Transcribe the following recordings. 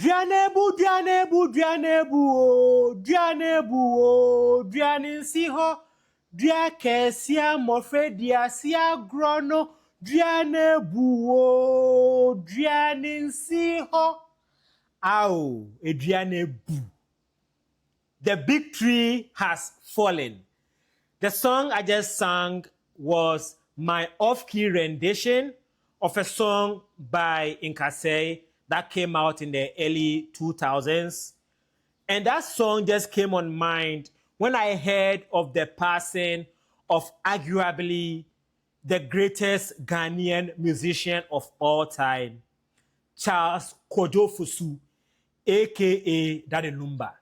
Duanebu, duanebu, duanebu, oh, duanebu, oh, duaninsiho, duakesia, mofredia, sia grono, duanebu, oh, duaninsiho. Ow, a duanebu. The big tree has fallen. The song I just sang was my off-key rendition of a song by Nkase that came out in the early 2000s. And that song just came on mind when I heard of the passing of arguably the greatest Ghanaian musician of all time, Charles Kojo Fosu, aka Daddy Lumba,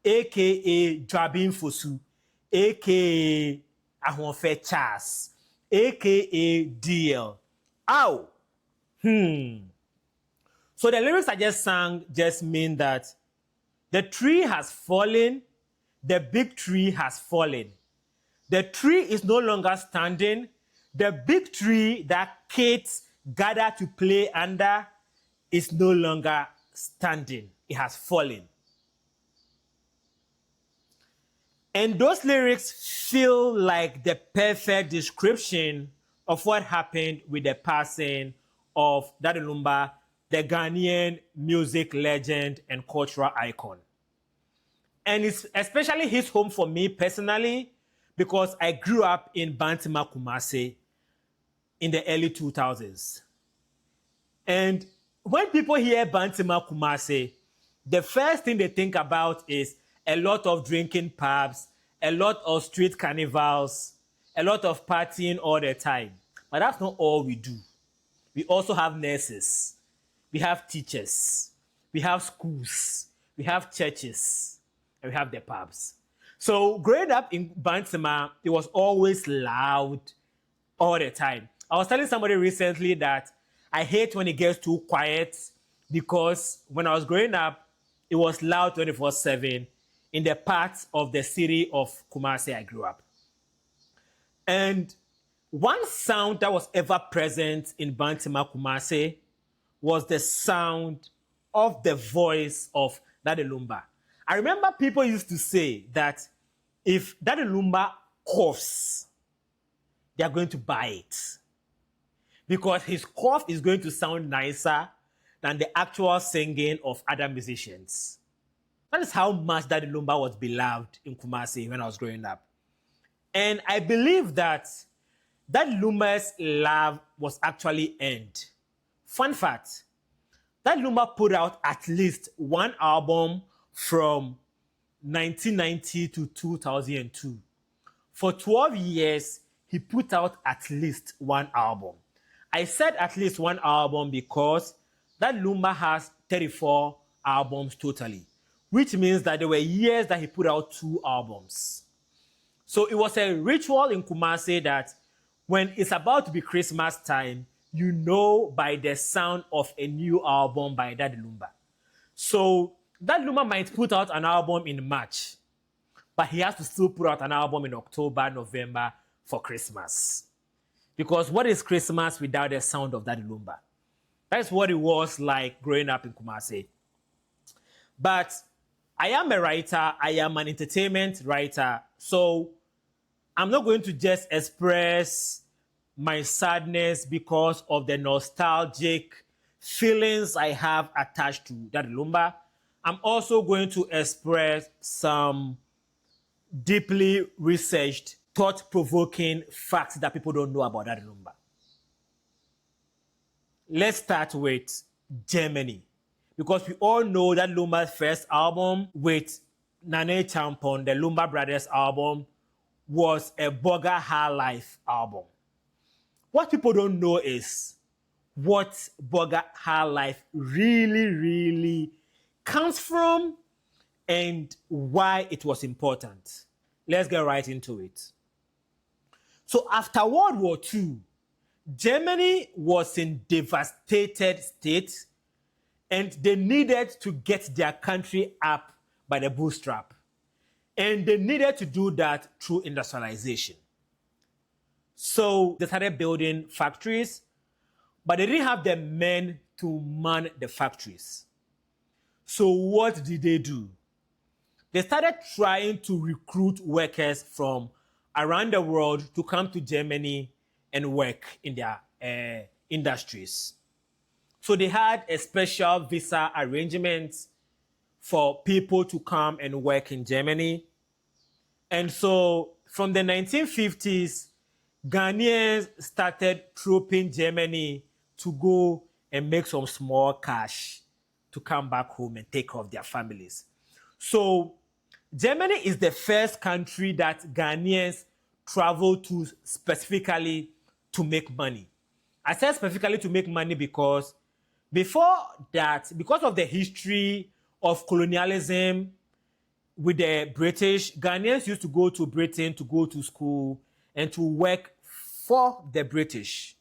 aka Jabin Fosu, aka Ahonfe Charles, aka DL. Ow! So the lyrics I just sang just mean that the tree has fallen, the big tree has fallen. The tree is no longer standing. The big tree that kids gather to play under is no longer standing. It has fallen. And those lyrics feel like the perfect description of what happened with the passing of Daddy Lumba, the Ghanaian music legend and cultural icon. And it's especially his home for me personally because I grew up in Bantama Kumasi in the early 2000s. And when people hear Bantama Kumasi, the first thing they think about is a lot of drinking pubs, a lot of street carnivals, a lot of partying all the time. But that's not all we do. We also have nurses, we have teachers, we have schools, we have churches, and we have the pubs. So growing up in Bantama, it was always loud all the time. I was telling somebody recently that I hate when it gets too quiet because when I was growing up, it was loud 24/7 in the parts of the city of Kumasi I grew up. And one sound that was ever present in Bantama Kumasi was the sound of the voice of Daddy Lumba. I remember people used to say that if Daddy Lumba coughs, they are going to buy it because his cough is going to sound nicer than the actual singing of other musicians. That is how much Daddy Lumba was beloved in Kumasi when I was growing up. And I believe that Daddy Lumba's love was actually earned. Fun fact, Daddy Lumba put out at least one album from 1990 to 2002. For 12 years, he put out at least one album. I said at least one album because Daddy Lumba has 34 albums totally, which means that there were years that he put out 2 albums. So it was a ritual in Kumasi that when it's about to be Christmas time, you know by the sound of a new album by Daddy Lumba. So Daddy Lumba might put out an album in March, but he has to still put out an album in October, November for Christmas. Because what is Christmas without the sound of Daddy Lumba? That's what it was like growing up in Kumasi. But I am a writer, I am an entertainment writer, so I'm not going to just express my sadness because of the nostalgic feelings I have attached to Daddy Lumba. I'm also going to express some deeply researched, thought-provoking facts that people don't know about Daddy Lumba. Let's start with Germany. Because we all know that Lumba's first album with Nane Champon, the Lumba Brothers album, was a Burger Highlife album. What people don't know is what Burger Highlife really comes from and why it was important. Let's get right into it. So after World War II, Germany was in devastated state and they needed to get their country up by the bootstrap. And they needed to do that through industrialization. So they started building factories, but they didn't have the men to man the factories. So what did they do? They started trying to recruit workers from around the world to come to Germany and work in their industries. So they had a special visa arrangement for people to come and work in Germany. And so from the 1950s, Ghanaians started trooping Germany to go and make some small cash to come back home and take care of their families. So Germany is the first country that Ghanaians travel to specifically to make money. I said specifically to make money because before that, because of the history of colonialism with the British, Ghanaians used to go to Britain to go to school and to work for the British.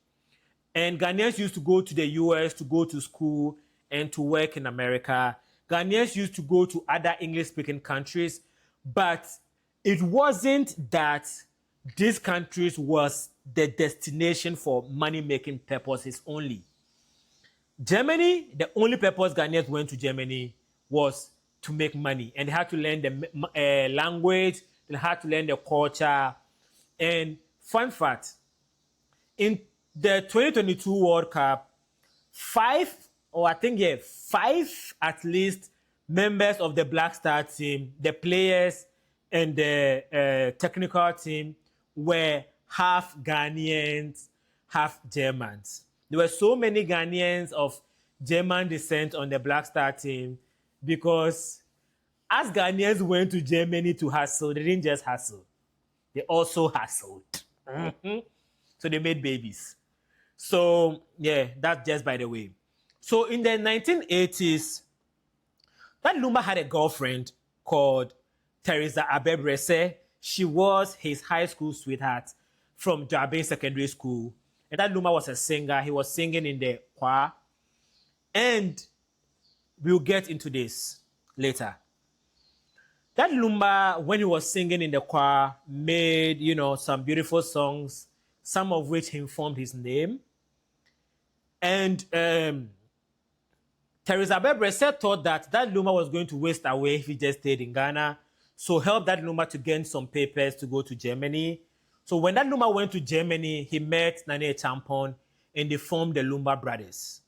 And Ghanaians used to go to the US to go to school and to work in America. Ghanaians used to go to other English-speaking countries, but it wasn't that these countries was the destination for money-making purposes only. Germany, the only purpose Ghanaians went to Germany was to make money, and they had to learn the language, they had to learn the culture. And fun fact, in the 2022 World Cup, five at least members of the Black Star team, the players and the technical team, were half Ghanaians, half Germans. There were so many Ghanaians of German descent on the Black Star team because as Ghanaians went to Germany to hustle, they didn't just hustle. They also hustled. So they made babies. So, yeah, that's just by the way. So in the 1980s, Daddy Lumba had a girlfriend called Teresa Abebrese. She was his high school sweetheart from Jabin Secondary School. And Daddy Lumba was a singer. He was singing in the choir. And we'll get into this later. Daddy Lumba, when he was singing in the choir, made, some beautiful songs, some of which he informed his name. And Teresa Abebrese thought that Daddy Lumba was going to waste away if he just stayed in Ghana. So helped Daddy Lumba to gain some papers to go to Germany. So when Daddy Lumba went to Germany, he met Nane Champon and they formed the Lumba Brothers.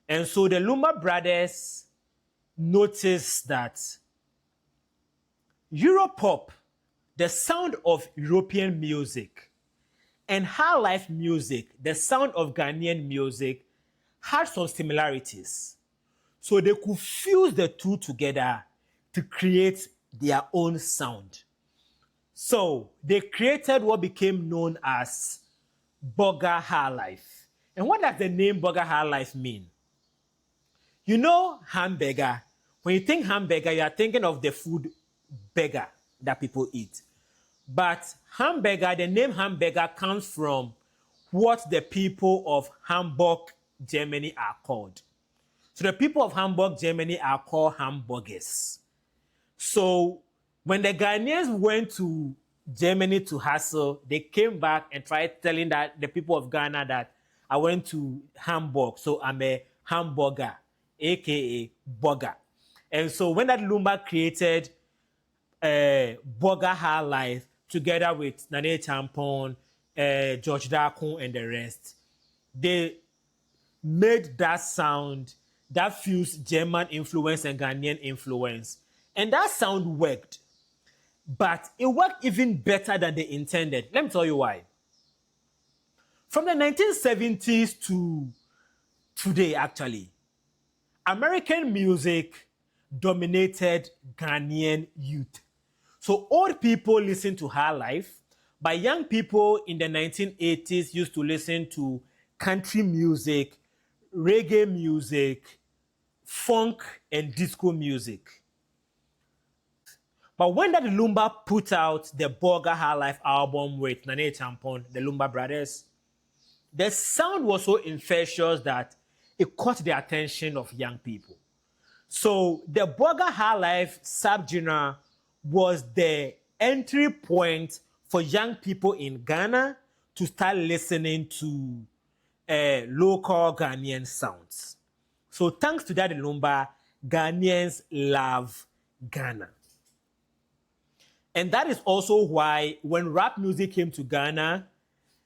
And so the Lumba Brothers noticed that Europop, the sound of European music, and highlife music, the sound of Ghanaian music, had some similarities. So they could fuse the two together to create their own sound. So they created what became known as Burger Highlife. And what does the name Burger Highlife mean? You know hamburger. When you think hamburger, you are thinking of the food burger that people eat. But hamburger, the name hamburger comes from what the people of Hamburg, Germany are called. So the people of Hamburg, Germany are called hamburgers. So when the Ghanaians went to Germany to hustle, they came back and tried telling that the people of Ghana that I went to Hamburg, so I'm a hamburger, aka burger. And so when that Lumba created Burger Highlife together with Nane Champon, George Dakun, and the rest, they made that sound that fused German influence and Ghanaian influence. And that sound worked. But it worked even better than they intended. Let me tell you why. From the 1970s to today, actually, American music dominated Ghanaian youth. So old people listen to highlife, but young people in the 1980s used to listen to country music, reggae music, funk, and disco music. But when Daddy Lumba put out the Borga Highlife album with Nane Champon, the Lumba Brothers, the sound was so infectious that it caught the attention of young people. So the Borga Highlife subgenre was the entry point for young people in Ghana to start listening to local Ghanaian sounds. So thanks to Daddy Lumba, Ghanaians love Ghana. And that is also why when rap music came to Ghana,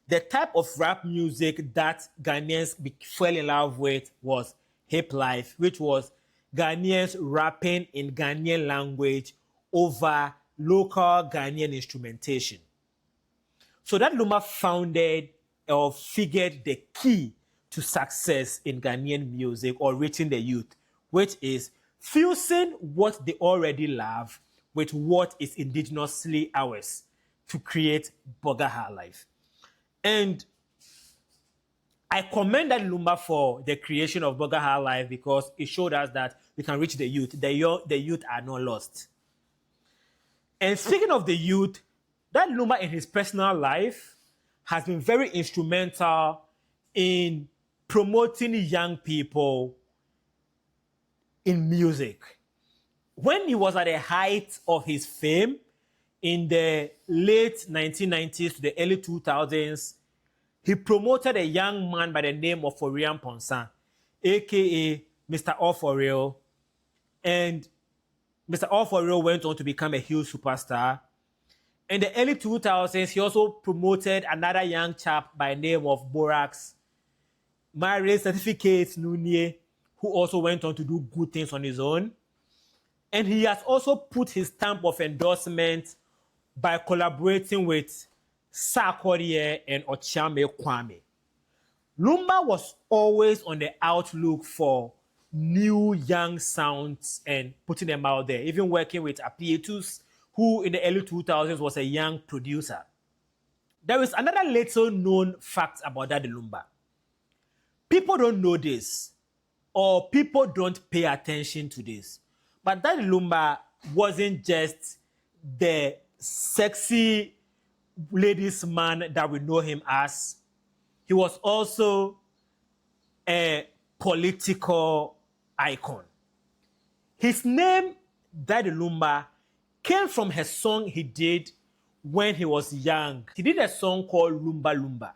the type of rap music that Ghanaians fell in love with was hip life, which was Ghanaians rapping in Ghanaian language over local Ghanaian instrumentation. So that Lumba founded or figured the key to success in Ghanaian music or reaching the youth, which is fusing what they already love with what is indigenously ours to create Burger Highlife. And I commend Daddy Lumba for the creation of Burger Highlife because it showed us that we can reach the youth. The youth are not lost. And speaking of the youth, Daddy Lumba in his personal life has been very instrumental in promoting young people in music. When he was at the height of his fame in the late 1990s to the early 2000s, he promoted a young man by the name of Ofori Amponsah, aka Mr. Ofori. And Mr. Ofori went on to become a huge superstar. In the early 2000s, he also promoted another young chap by the name of Borax, married certificate Nunye, who also went on to do good things on his own. And he has also put his stamp of endorsement by collaborating with Sarkodie and Ochame Kwame. Lumba was always on the outlook for new young sounds and putting them out there, even working with Apietus, who in the early 2000s was a young producer. There is another little known fact about Daddy Lumba. People don't know this, or people don't pay attention to this. But Daddy Lumba wasn't just the sexy ladies man that we know him as. He was also a political icon. His name, Daddy Lumba, came from a song he did when he was young. He did a song called Lumba Lumba.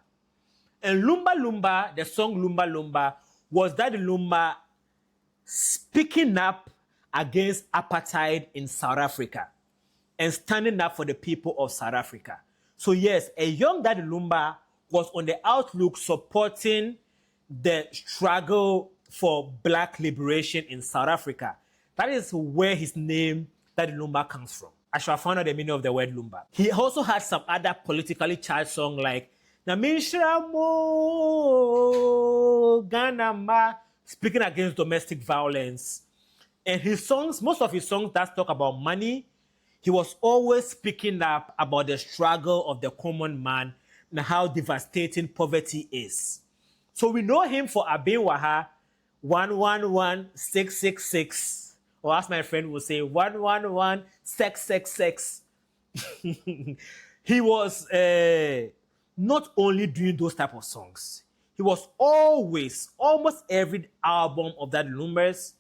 And Lumba Lumba, the song Lumba Lumba, was Daddy Lumba speaking up against apartheid in South Africa and standing up for the people of South Africa. So yes, a young Daddy Lumba was on the outlook supporting the struggle for black liberation in South Africa. That is where his name, Daddy Lumba, comes from. I should have found out the meaning of the word Lumba. He also had some other politically charged songs like Namishramo Ganama, speaking against domestic violence. And his songs, most of his songs that talk about money, he was always speaking up about the struggle of the common man and how devastating poverty is. So we know him for Abinwaha 111666, or as my friend would say, 111666. He was not only doing those type of songs, he was always, almost every album of that Lumba's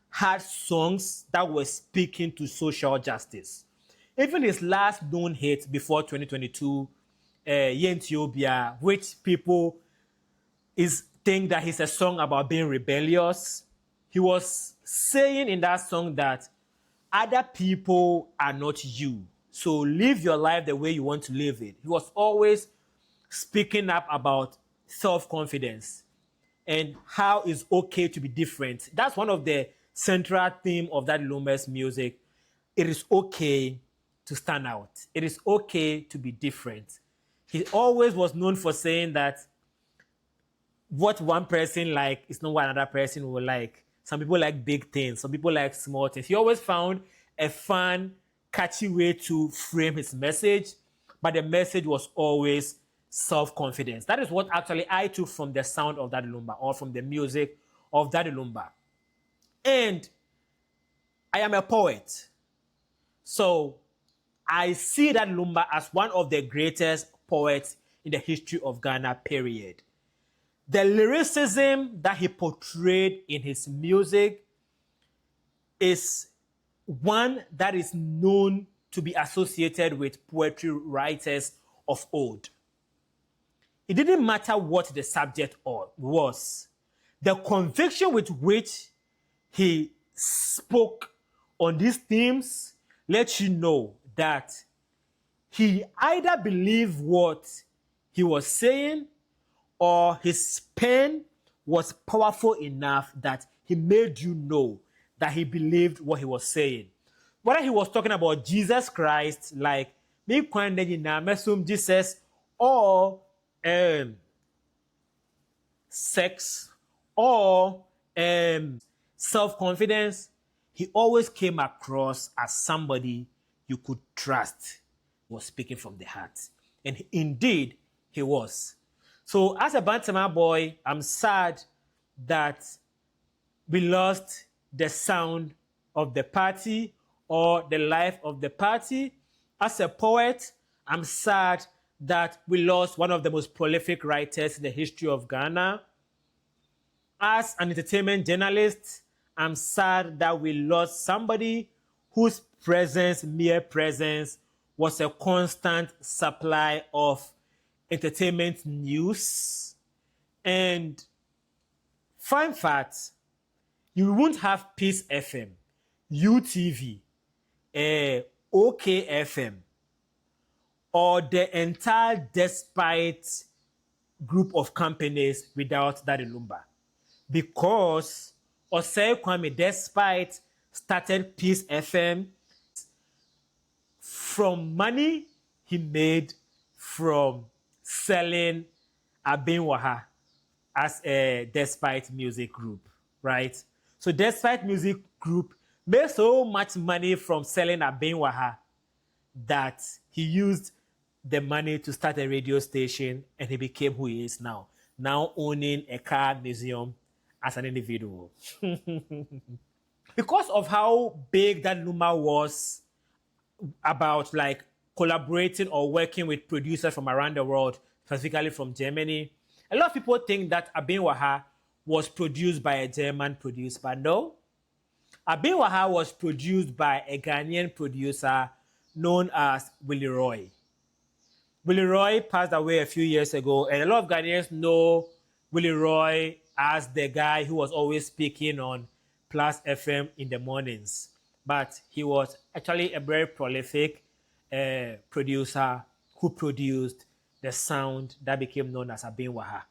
had songs that were speaking to social justice. Even his last known hit before 2022, Yentiobia, which people think that he's a song about being rebellious, he was saying in that song that other people are not you. So live your life the way you want to live it. He was always speaking up about self-confidence and how it's okay to be different. That's one of the central theme of that Lumba's music. It is okay to stand out. It is okay to be different. He always was known for saying that what one person like is not what another person will like. Some people like big things. Some people like small things. He always found a fun, catchy way to frame his message, but the message was always self-confidence. That is what actually I took from the sound of Daddy Lumba, or from the music of Daddy Lumba. And I am a poet. So I see Daddy Lumba as one of the greatest poets in the history of Ghana, period. The lyricism that he portrayed in his music is one that is known to be associated with poetry writers of old. It didn't matter what the subject was. The conviction with which he spoke on these themes let you know that he either believed what he was saying or his pen was powerful enough that he made you know that he believed what he was saying. Whether he was talking about Jesus Christ, like me Jesus, or sex, or self-confidence, he always came across as somebody you could trust. He was speaking from the heart. And indeed, he was. So as a Bantama boy, I'm sad that we lost the sound of the party or the life of the party. As a poet, I'm sad that we lost one of the most prolific writers in the history of Ghana. As an entertainment journalist, I'm sad that we lost somebody whose presence, mere presence, was a constant supply of entertainment news. And fun fact, you won't have Peace FM, UTV, OKFM, or the entire Despite group of companies without Daddy Lumba. Because Osei Kwame, Despite, started Peace FM from money he made from selling Abinwaha as a Despite music group, right? So Despite music group made so much money from selling Abinwaha that he used the money to start a radio station, and he became who he is now owning a car museum as an individual. Because of how big that Lumba was about like collaborating or working with producers from around the world, specifically from Germany, a lot of people think that Abinwaha was produced by a German producer, but no. Abinwaha was produced by a Ghanaian producer known as Willie Roy. Willie Roy passed away a few years ago, and a lot of Ghanaians know Willie Roy as the guy who was always speaking on Plus FM in the mornings. But he was actually a very prolific producer who produced the sound that became known as Abinwaha.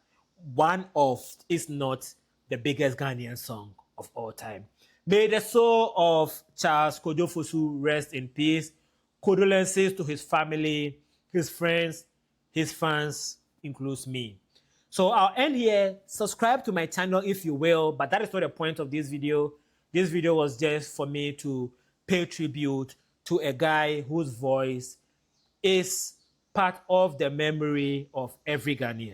One of, if not the biggest Ghanaian song of all time. May the soul of Charles Kojo Fosu rest in peace. Condolences to his family, his friends, his fans, includes me. So I'll end here. Subscribe to my channel if you will, but that is not the point of this video. This video was just for me to pay tribute to a guy whose voice is part of the memory of every Ghanaian.